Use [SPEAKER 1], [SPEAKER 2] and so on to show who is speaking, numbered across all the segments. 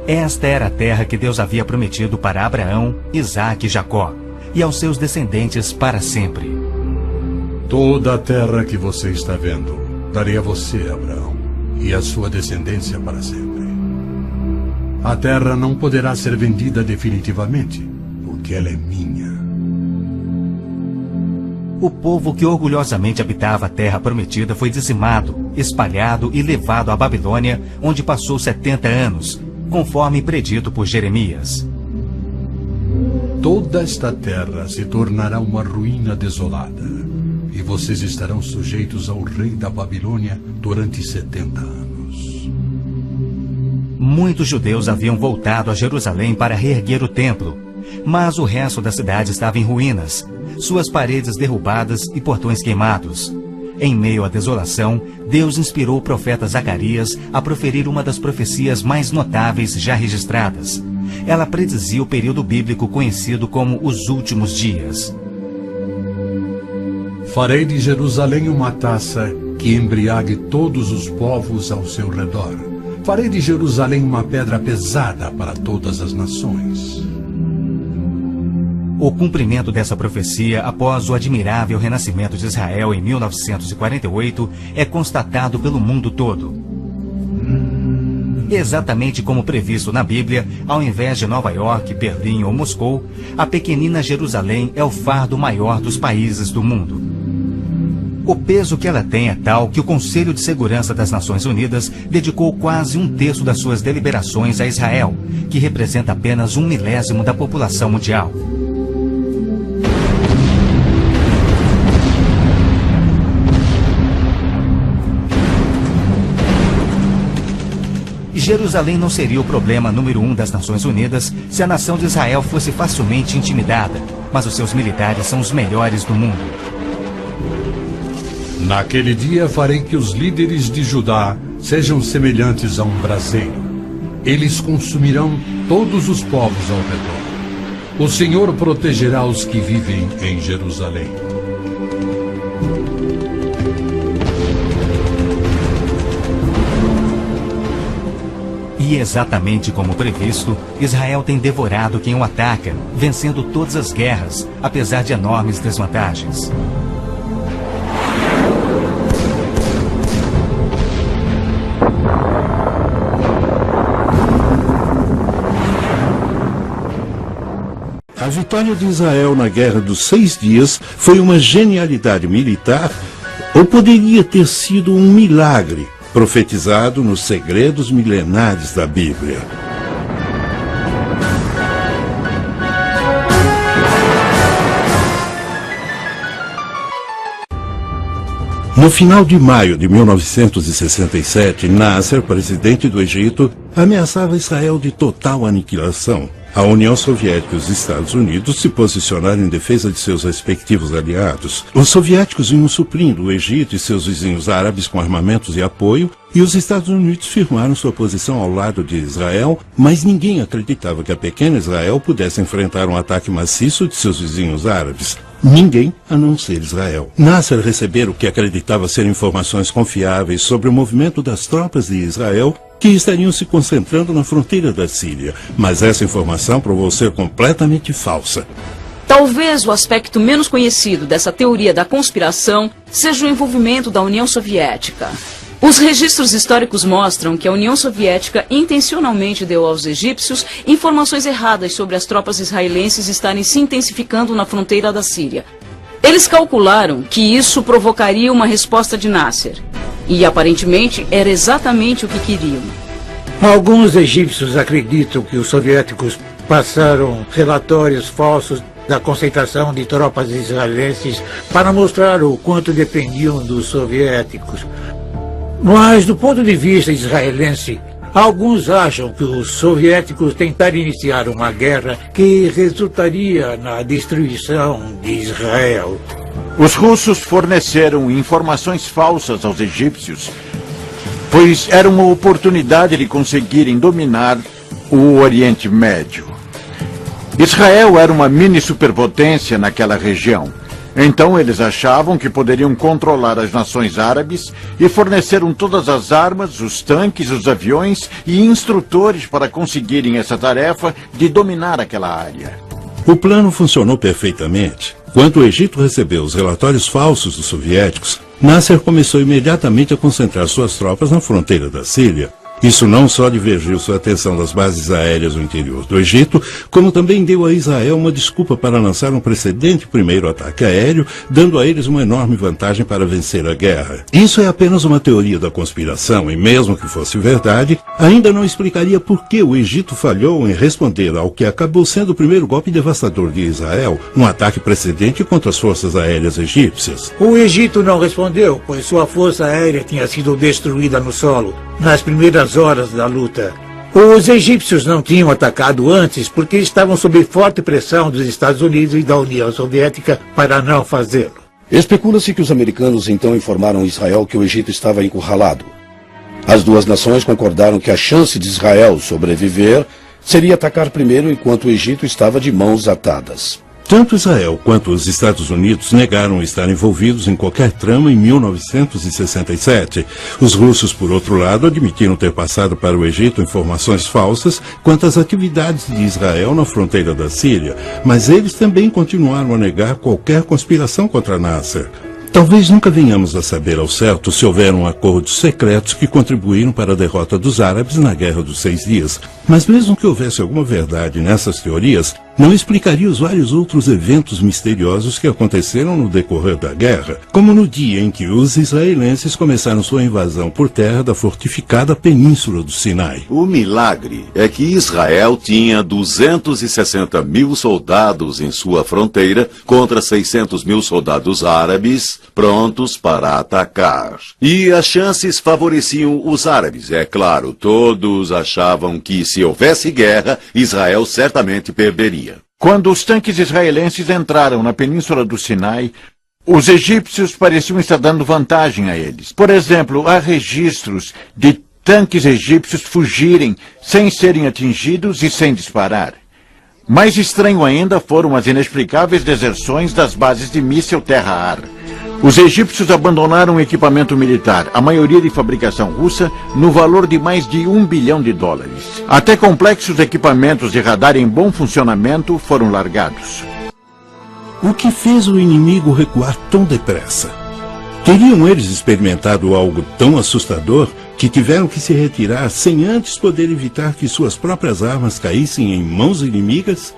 [SPEAKER 1] Esta era a terra que Deus havia prometido para Abraão, Isaque e Jacó, e aos seus descendentes para sempre.
[SPEAKER 2] Toda a terra que você está vendo, darei a você, Abraão, e a sua descendência para sempre. A terra não poderá ser vendida definitivamente, porque ela é minha.
[SPEAKER 1] O povo que orgulhosamente habitava a terra prometida foi dizimado, espalhado e levado à Babilônia, onde passou 70 anos, conforme predito por Jeremias.
[SPEAKER 2] Toda esta terra se tornará uma ruína desolada, e vocês estarão sujeitos ao rei da Babilônia durante 70 anos.
[SPEAKER 1] Muitos judeus haviam voltado a Jerusalém para reerguer o templo, mas o resto da cidade estava em ruínas, suas paredes derrubadas e portões queimados. Em meio à desolação, Deus inspirou o profeta Zacarias a proferir uma das profecias mais notáveis já registradas. Ela predizia o período bíblico conhecido como os últimos dias.
[SPEAKER 2] Farei de Jerusalém uma taça que embriague todos os povos ao seu redor. Farei de Jerusalém uma pedra pesada para todas as nações.
[SPEAKER 1] O cumprimento dessa profecia, após o admirável renascimento de Israel em 1948, é constatado pelo mundo todo. Exatamente como previsto na Bíblia, ao invés de Nova York, Berlim ou Moscou, a pequenina Jerusalém é o fardo maior dos países do mundo. O peso que ela tem é tal que o Conselho de Segurança das Nações Unidas dedicou quase 1/3 das suas deliberações a Israel, que representa apenas 1/1000 da população mundial. Jerusalém não seria o problema número 1 das Nações Unidas se a nação de Israel fosse facilmente intimidada, mas os seus militares são os melhores do mundo.
[SPEAKER 2] Naquele dia farei que os líderes de Judá sejam semelhantes a um braseiro. Eles consumirão todos os povos ao redor. O Senhor protegerá os que vivem em Jerusalém.
[SPEAKER 1] E exatamente como previsto, Israel tem devorado quem o ataca, vencendo todas as guerras, apesar de enormes desvantagens.
[SPEAKER 3] A vitória de Israel na Guerra dos 6 Dias foi uma genialidade militar ou poderia ter sido um milagre profetizado nos segredos milenares da Bíblia. No final de maio de 1967, Nasser, presidente do Egito, ameaçava Israel de total aniquilação. A União Soviética e os Estados Unidos se posicionaram em defesa de seus respectivos aliados. Os soviéticos vinham suprindo o Egito e seus vizinhos árabes com armamentos e apoio, e os Estados Unidos firmaram sua posição ao lado de Israel, mas ninguém acreditava que a pequena Israel pudesse enfrentar um ataque maciço de seus vizinhos árabes. Ninguém, a não ser Israel. Nasser recebera o que acreditava ser informações confiáveis sobre o movimento das tropas de Israel que estariam se concentrando na fronteira da Síria, mas essa informação provou ser completamente falsa.
[SPEAKER 4] Talvez o aspecto menos conhecido dessa teoria da conspiração seja o envolvimento da União Soviética. Os registros históricos mostram que a União Soviética intencionalmente deu aos egípcios informações erradas sobre as tropas israelenses estarem se intensificando na fronteira da Síria. Eles calcularam que isso provocaria uma resposta de Nasser. E, aparentemente, era exatamente o que queriam.
[SPEAKER 5] Alguns egípcios acreditam que os soviéticos passaram relatórios falsos da concentração de tropas israelenses para mostrar o quanto dependiam dos soviéticos. Mas, do ponto de vista israelense, alguns acham que os soviéticos tentaram iniciar uma guerra que resultaria na destruição de Israel.
[SPEAKER 6] Os russos forneceram informações falsas aos egípcios, pois era uma oportunidade de conseguirem dominar o Oriente Médio. Israel era uma mini superpotência naquela região, Então eles achavam que poderiam controlar as nações árabes e forneceram todas as armas, os tanques, os aviões e instrutores para conseguirem essa tarefa de dominar aquela área.
[SPEAKER 3] O plano funcionou perfeitamente. Quando o Egito recebeu os relatórios falsos dos soviéticos, Nasser começou imediatamente a concentrar suas tropas na fronteira da Síria. Isso não só divergiu sua atenção das bases aéreas no interior do Egito, como também deu a Israel uma desculpa para lançar um precedente primeiro ataque aéreo, dando a eles uma enorme vantagem para vencer a guerra. Isso é apenas uma teoria da conspiração e, mesmo que fosse verdade, ainda não explicaria por que o Egito falhou em responder ao que acabou sendo o primeiro golpe devastador de Israel, um ataque precedente contra as forças aéreas egípcias.
[SPEAKER 5] O Egito não respondeu, pois sua força aérea tinha sido destruída no solo nas primeiras horas da luta. Os egípcios não tinham atacado antes porque estavam sob forte pressão dos Estados Unidos e da União Soviética para não fazê-lo.
[SPEAKER 7] Especula-se que os americanos então informaram Israel que o Egito estava encurralado. As duas nações concordaram que a chance de Israel sobreviver seria atacar primeiro enquanto o Egito estava de mãos atadas.
[SPEAKER 3] Tanto Israel quanto os Estados Unidos negaram estar envolvidos em qualquer trama em 1967. Os russos, por outro lado, admitiram ter passado para o Egito informações falsas quanto às atividades de Israel na fronteira da Síria, mas eles também continuaram a negar qualquer conspiração contra Nasser. Talvez nunca venhamos a saber ao certo se houveram acordos secretos que contribuíram para a derrota dos árabes na Guerra dos 6 Dias. Mas mesmo que houvesse alguma verdade nessas teorias, não explicaria os vários outros eventos misteriosos que aconteceram no decorrer da guerra, como no dia em que os israelenses começaram sua invasão por terra da fortificada Península do Sinai.
[SPEAKER 8] O milagre é que Israel tinha 260 mil soldados em sua fronteira contra 600 mil soldados árabes prontos para atacar. E as chances favoreciam os árabes, é claro. Todos achavam que se houvesse guerra, Israel certamente perderia.
[SPEAKER 6] Quando os tanques israelenses entraram na Península do Sinai, os egípcios pareciam estar dando vantagem a eles. Por exemplo, há registros de tanques egípcios fugirem sem serem atingidos e sem disparar. Mais estranho ainda foram as inexplicáveis deserções das bases de míssil terra-ar. Os egípcios abandonaram o equipamento militar, a maioria de fabricação russa, no valor de mais de $1 bilhão. Até complexos equipamentos de radar em bom funcionamento foram largados.
[SPEAKER 3] O que fez o inimigo recuar tão depressa? Teriam eles experimentado algo tão assustador que tiveram que se retirar sem antes poder evitar que suas próprias armas caíssem em mãos inimigas?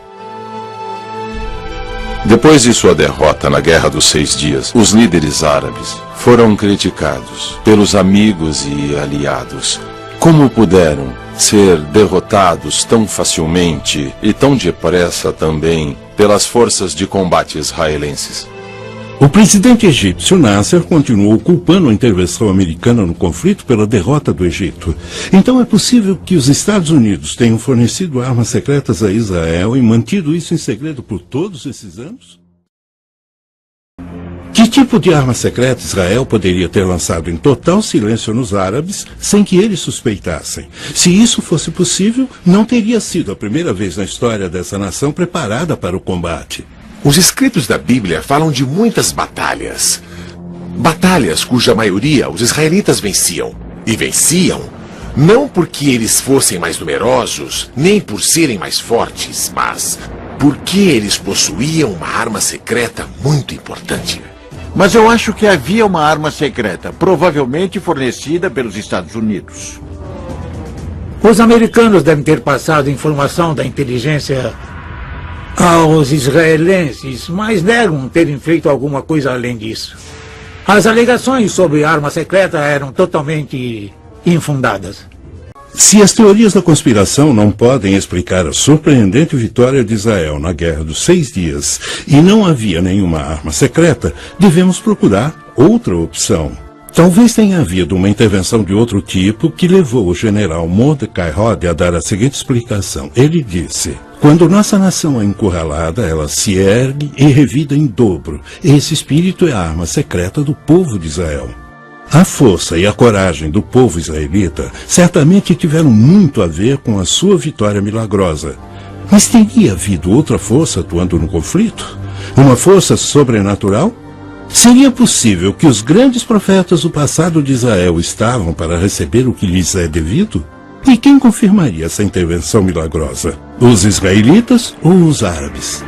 [SPEAKER 9] Depois de sua derrota na Guerra dos 6 Dias, os líderes árabes foram criticados pelos amigos e aliados. Como puderam ser derrotados tão facilmente e tão depressa também pelas forças de combate israelenses?
[SPEAKER 3] O presidente egípcio Nasser continuou culpando a intervenção americana no conflito pela derrota do Egito. Então é possível que os Estados Unidos tenham fornecido armas secretas a Israel e mantido isso em segredo por todos esses anos? Que tipo de arma secreta Israel poderia ter lançado em total silêncio nos árabes sem que eles suspeitassem? Se isso fosse possível, não teria sido a primeira vez na história dessa nação preparada para o combate.
[SPEAKER 10] Os escritos da Bíblia falam de muitas batalhas. Batalhas cuja maioria os israelitas venciam. E venciam não porque eles fossem mais numerosos, nem por serem mais fortes, mas porque eles possuíam uma arma secreta muito importante.
[SPEAKER 6] Mas eu acho que havia uma arma secreta, provavelmente fornecida pelos Estados Unidos.
[SPEAKER 5] Os americanos devem ter passado informação da inteligência aos israelenses, mas negam terem feito alguma coisa além disso. As alegações sobre arma secreta eram totalmente infundadas.
[SPEAKER 3] Se as teorias da conspiração não podem explicar a surpreendente vitória de Israel na Guerra dos 6 Dias e não havia nenhuma arma secreta, devemos procurar outra opção. Talvez tenha havido uma intervenção de outro tipo que levou o general Mordecai Rode a dar a seguinte explicação. Ele disse: quando nossa nação é encurralada, ela se ergue e revida em dobro. Esse espírito é a arma secreta do povo de Israel. A força e a coragem do povo israelita certamente tiveram muito a ver com a sua vitória milagrosa. Mas teria havido outra força atuando no conflito? Uma força sobrenatural? Seria possível que os grandes profetas do passado de Israel estavam para receber o que lhes é devido? E quem confirmaria essa intervenção milagrosa? Os israelitas ou os árabes?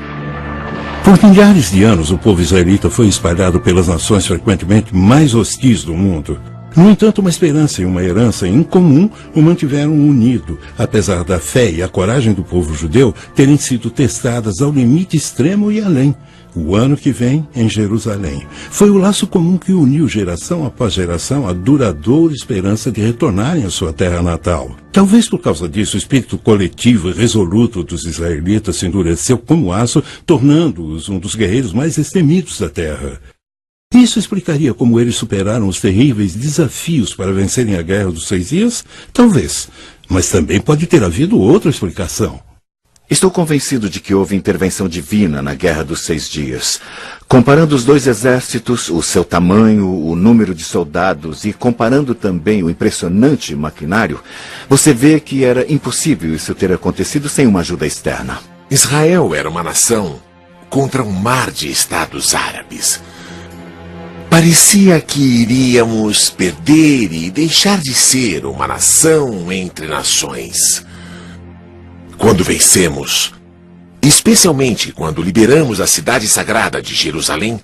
[SPEAKER 3] Por milhares de anos, o povo israelita foi espalhado pelas nações frequentemente mais hostis do mundo. No entanto, uma esperança e uma herança em comum o mantiveram unido, apesar da fé e a coragem do povo judeu terem sido testadas ao limite extremo e além. O ano que vem, em Jerusalém, foi o laço comum que uniu geração após geração a duradoura esperança de retornarem à sua terra natal. Talvez por causa disso, o espírito coletivo e resoluto dos israelitas se endureceu como aço, tornando-os um dos guerreiros mais destemidos da terra. Isso explicaria como eles superaram os terríveis desafios para vencerem a Guerra dos 6 Dias? Talvez, mas também pode ter havido outra explicação.
[SPEAKER 11] Estou convencido de que houve intervenção divina na Guerra dos 6 Dias. Comparando os dois exércitos, o seu tamanho, o número de soldados e comparando também o impressionante maquinário, você vê que era impossível isso ter acontecido sem uma ajuda externa.
[SPEAKER 10] Israel era uma nação contra um mar de estados árabes. Parecia que iríamos perder e deixar de ser uma nação entre nações. Quando vencemos, especialmente quando liberamos a cidade sagrada de Jerusalém,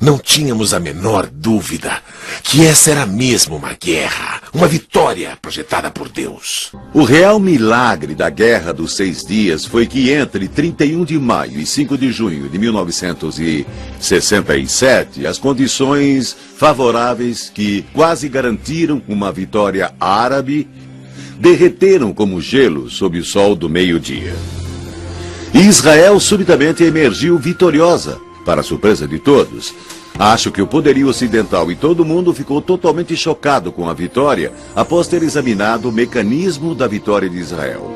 [SPEAKER 10] não tínhamos a menor dúvida que essa era mesmo uma guerra, uma vitória projetada por Deus.
[SPEAKER 8] O real milagre da Guerra dos 6 Dias foi que entre 31 de maio e 5 de junho de 1967, as condições favoráveis que quase garantiram uma vitória árabe derreteram como gelo sob o sol do meio-dia. E Israel subitamente emergiu vitoriosa, para a surpresa de todos. Acho que o poderio ocidental e todo mundo ficou totalmente chocado com a vitória após ter examinado o mecanismo da vitória de Israel.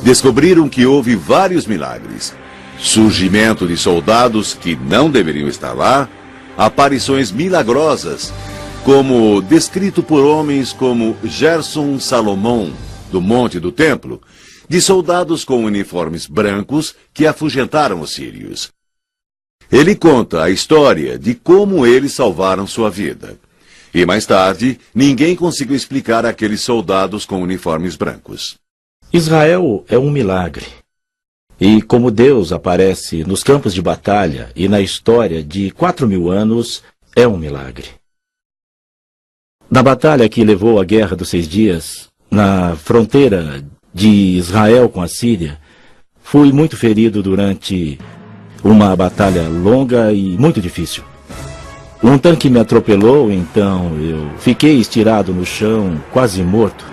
[SPEAKER 8] Descobriram que houve vários milagres. Surgimento de soldados que não deveriam estar lá, aparições milagrosas, como descrito por homens como Gerson Salomão, do Monte do Templo, de soldados com uniformes brancos que afugentaram os sírios. Ele conta a história de como eles salvaram sua vida. E mais tarde, ninguém conseguiu explicar aqueles soldados com uniformes brancos.
[SPEAKER 12] Israel é um milagre. E como Deus aparece nos campos de batalha e na história de 4.000 anos, é um milagre. Na batalha que levou à Guerra dos 6 Dias, na fronteira de Israel com a Síria, fui muito ferido durante uma batalha longa e muito difícil. Um tanque me atropelou, então eu fiquei estirado no chão, quase morto.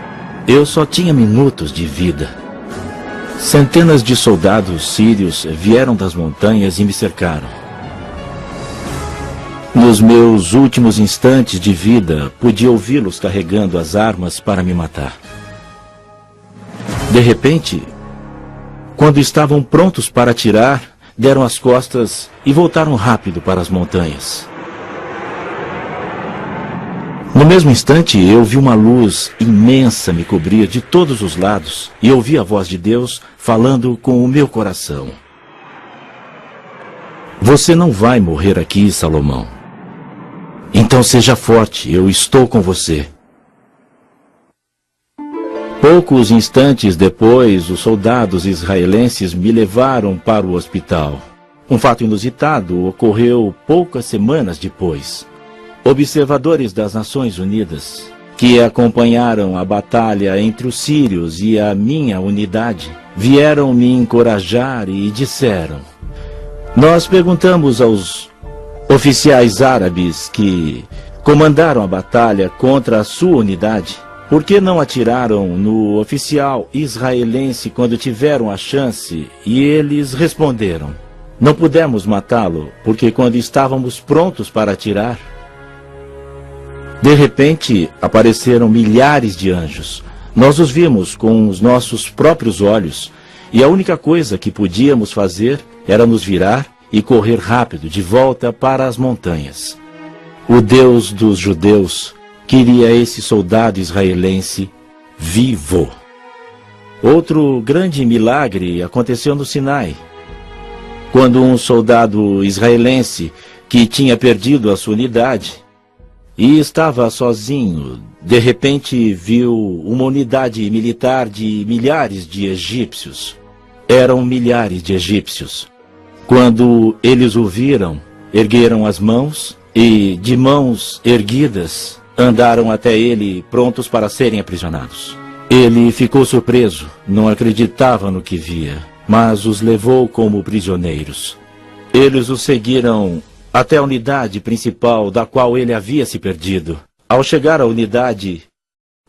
[SPEAKER 12] Eu só tinha minutos de vida. Centenas de soldados sírios vieram das montanhas e me cercaram. Nos meus últimos instantes de vida, pude ouvi-los carregando as armas para me matar. De repente, quando estavam prontos para atirar, deram as costas e voltaram rápido para as montanhas. No mesmo instante, eu vi uma luz imensa me cobrir de todos os lados e ouvi a voz de Deus falando com o meu coração. Você não vai morrer aqui, Salomão. Então seja forte, eu estou com você. Poucos instantes depois, os soldados israelenses me levaram para o hospital. Um fato inusitado ocorreu poucas semanas depois. Observadores das Nações Unidas, que acompanharam a batalha entre os sírios e a minha unidade, vieram me encorajar e disseram: nós perguntamos aos oficiais árabes que comandaram a batalha contra a sua unidade, por que não atiraram no oficial israelense quando tiveram a chance? E eles responderam: não pudemos matá-lo, porque quando estávamos prontos para atirar, de repente apareceram milhares de anjos. Nós os vimos com os nossos próprios olhos, e a única coisa que podíamos fazer era nos virar e correr rápido de volta para as montanhas. O Deus dos judeus queria esse soldado israelense vivo. Outro grande milagre aconteceu no Sinai. quando um soldado israelense que tinha perdido a sua unidade e estava sozinho, de repente viu uma unidade militar de milhares de egípcios. Eram milhares de egípcios. Quando eles o viram, ergueram as mãos e, de mãos erguidas, andaram até ele, prontos para serem aprisionados. Ele ficou surpreso, não acreditava no que via, mas os levou como prisioneiros. Eles o seguiram até a unidade principal da qual ele havia se perdido. Ao chegar à unidade,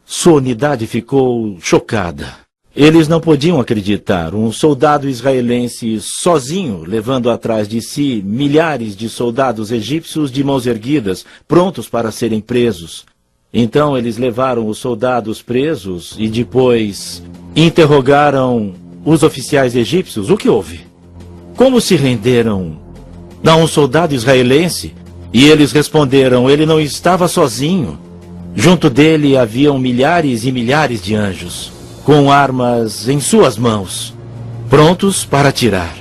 [SPEAKER 12] sua unidade ficou chocada. Eles não podiam acreditar. Um soldado israelense sozinho, levando atrás de si milhares de soldados egípcios de mãos erguidas, prontos para serem presos. Então eles levaram os soldados presos e depois interrogaram os oficiais egípcios. O que houve? Como se renderam a um soldado israelense? E eles responderam, ele não estava sozinho. Junto dele haviam milhares e milhares de anjos, com armas em suas mãos, prontos para atirar.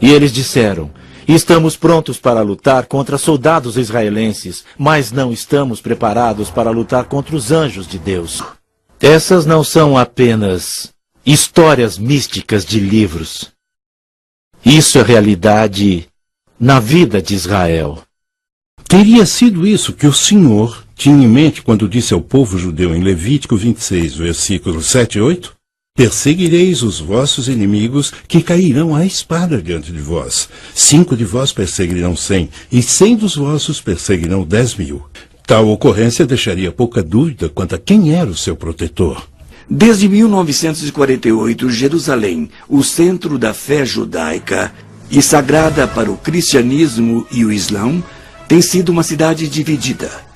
[SPEAKER 12] E eles disseram, estamos prontos para lutar contra soldados israelenses, mas não estamos preparados para lutar contra os anjos de Deus. Essas não são apenas histórias místicas de livros. Isso é realidade na vida de Israel.
[SPEAKER 3] Teria sido isso que o Senhor tinha em mente quando disse ao povo judeu em Levítico 26, versículos 7 e 8? Perseguireis os vossos inimigos, que cairão à espada diante de vós. 5 de vós perseguirão 100, e 100 dos vossos perseguirão 10.000. Tal ocorrência deixaria pouca dúvida quanto a quem era o seu protetor.
[SPEAKER 13] Desde 1948, Jerusalém, o centro da fé judaica e sagrada para o cristianismo e o islã, tem sido uma cidade dividida.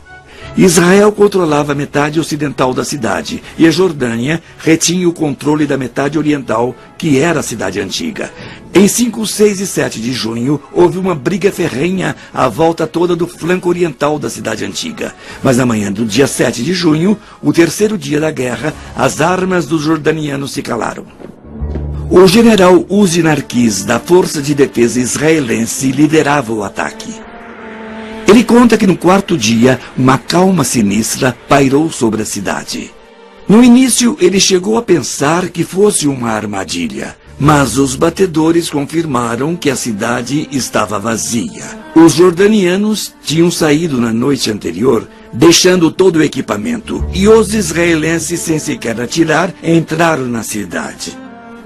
[SPEAKER 13] Israel controlava a metade ocidental da cidade e a Jordânia retinha o controle da metade oriental, que era a cidade antiga. Em 5, 6 e 7 de junho, houve uma briga ferrenha à volta toda do flanco oriental da cidade antiga. Mas na manhã do dia 7 de junho, o terceiro dia da guerra, as armas dos jordanianos se calaram. O general Uzi Narquis, da Força de Defesa Israelense, liderava o ataque. Ele conta que no quarto dia, uma calma sinistra pairou sobre a cidade. No início, ele chegou a pensar que fosse uma armadilha, mas os batedores confirmaram que a cidade estava vazia. Os jordanianos tinham saído na noite anterior, deixando todo o equipamento, e os israelenses, sem sequer atirar, entraram na cidade.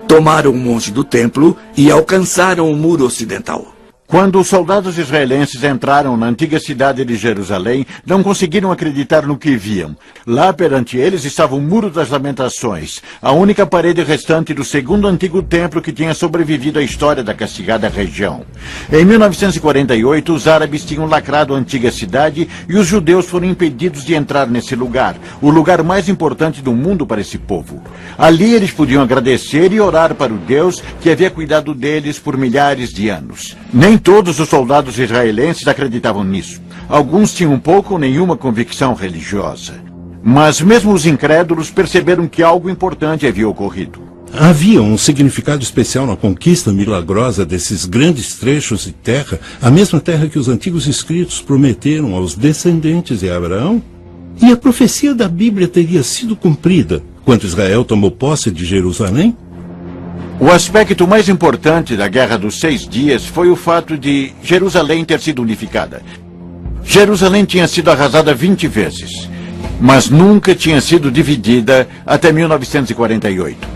[SPEAKER 13] Tomaram um monte do templo e alcançaram o muro ocidental.
[SPEAKER 6] Quando os soldados israelenses entraram na antiga cidade de Jerusalém, não conseguiram acreditar no que viam. Lá perante eles estava o Muro das Lamentações, a única parede restante do segundo antigo templo que tinha sobrevivido à história da castigada região. Em 1948, os árabes tinham lacrado a antiga cidade e os judeus foram impedidos de entrar nesse lugar, o lugar mais importante do mundo para esse povo. Ali eles podiam agradecer e orar para o Deus que havia cuidado deles por milhares de anos. Nem todos os soldados israelenses acreditavam nisso. Alguns tinham pouco ou nenhuma convicção religiosa. Mas mesmo os incrédulos perceberam que algo importante havia ocorrido.
[SPEAKER 3] Havia um significado especial na conquista milagrosa desses grandes trechos de terra, a mesma terra que os antigos escritos prometeram aos descendentes de Abraão? E a profecia da Bíblia teria sido cumprida quando Israel tomou posse de Jerusalém?
[SPEAKER 6] O aspecto mais importante da Guerra dos 6 Dias foi o fato de Jerusalém ter sido unificada. Jerusalém tinha sido arrasada 20 vezes, mas nunca tinha sido dividida até 1948.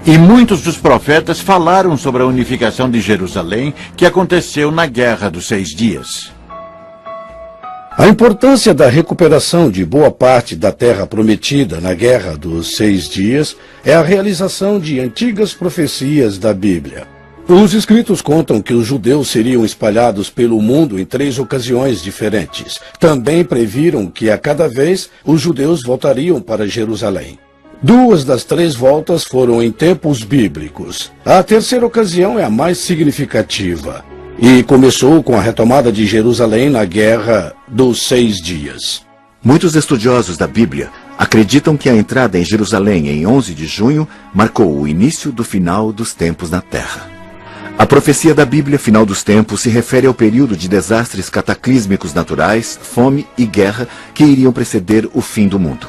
[SPEAKER 6] E muitos dos profetas falaram sobre a unificação de Jerusalém que aconteceu na Guerra dos 6 Dias.
[SPEAKER 7] A importância da recuperação de boa parte da terra prometida na Guerra dos 6 Dias é a realização de antigas profecias da Bíblia. Os escritos contam que os judeus seriam espalhados pelo mundo em 3 ocasiões diferentes. Também previram que a cada vez os judeus voltariam para Jerusalém. 2 das 3 voltas foram em tempos bíblicos. A terceira ocasião é a mais significativa e começou com a retomada de Jerusalém na Guerra dos 6 Dias.
[SPEAKER 11] Muitos estudiosos da Bíblia acreditam que a entrada em Jerusalém em 11 de junho marcou o início do final dos tempos na Terra. A profecia da Bíblia, final dos tempos, se refere ao período de desastres cataclísmicos naturais, fome e guerra que iriam preceder o fim do mundo.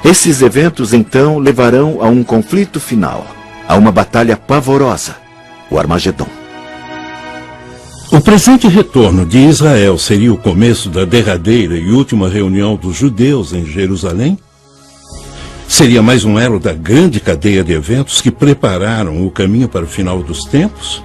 [SPEAKER 11] Esses eventos, então, levarão a um conflito final, a uma batalha pavorosa, o Armagedon.
[SPEAKER 3] O presente retorno de Israel seria o começo da derradeira e última reunião dos judeus em Jerusalém? Seria mais um elo da grande cadeia de eventos que prepararam o caminho para o final dos tempos?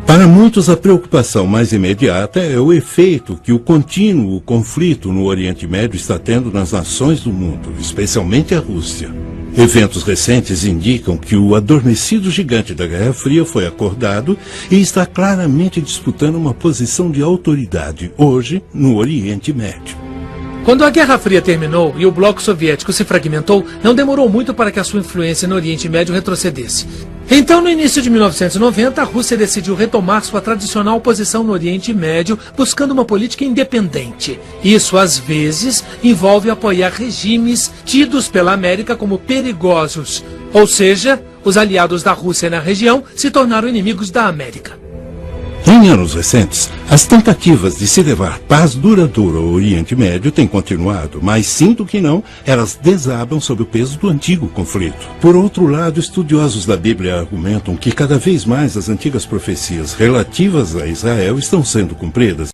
[SPEAKER 3] Para muitos, a preocupação mais imediata é o efeito que o contínuo conflito no Oriente Médio está tendo nas nações do mundo, especialmente a Rússia. Eventos recentes indicam que o adormecido gigante da Guerra Fria foi acordado e está claramente disputando uma posição de autoridade hoje no Oriente Médio.
[SPEAKER 14] Quando a Guerra Fria terminou e o bloco soviético se fragmentou, não demorou muito para que a sua influência no Oriente Médio retrocedesse. Então, no início de 1990, a Rússia decidiu retomar sua tradicional posição no Oriente Médio, buscando uma política independente. Isso, às vezes, envolve apoiar regimes tidos pela América como perigosos. Ou seja, os aliados da Rússia na região se tornaram inimigos da América.
[SPEAKER 3] Em anos recentes, as tentativas de se levar paz duradoura ao Oriente Médio têm continuado, mas sinto que não, elas desabam sob o peso do antigo conflito. Por outro lado, estudiosos da Bíblia argumentam que cada vez mais as antigas profecias relativas a Israel estão sendo cumpridas.